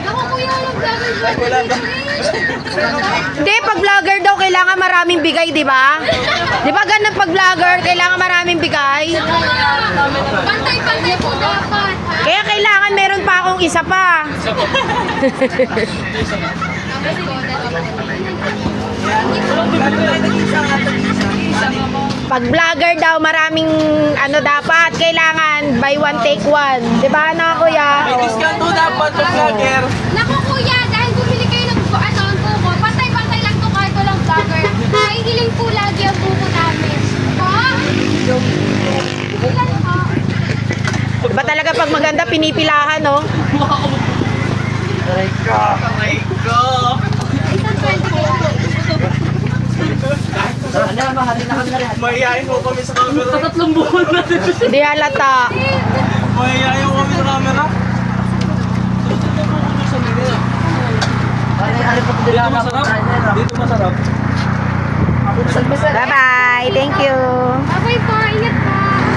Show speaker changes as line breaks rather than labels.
Ako kuya, walang vlogger.
Hindi, pag vlogger daw, kailangan maraming bigay, di ba? Di ba ganun pag vlogger, kailangan maraming bigay?
Pantay-pantay po dapat.
Kaya kailangan meron pa akong isa pa. Pag vlogger daw, maraming ano dapat, kailangan buy one take one. Di ba na kuya?
May discount po dapat sa vlogger.
Naku kuya, dahil bumili kayo ng buko, pantay-pantay lang to kahit walang vlogger. Nahihiling po lagi ang buko namin. Ha? Ilan po?
Diba talaga pag maganda, pinipilahan, no?
Aray ko.
Isang 20 po.
Mahihayin mo kami sa camera.
Hindi halata.
Mahihayin mo kami sa camera. Dito masarap. Dito masarap.
Bye-bye. Thank you.
Bye-bye po, ingat po.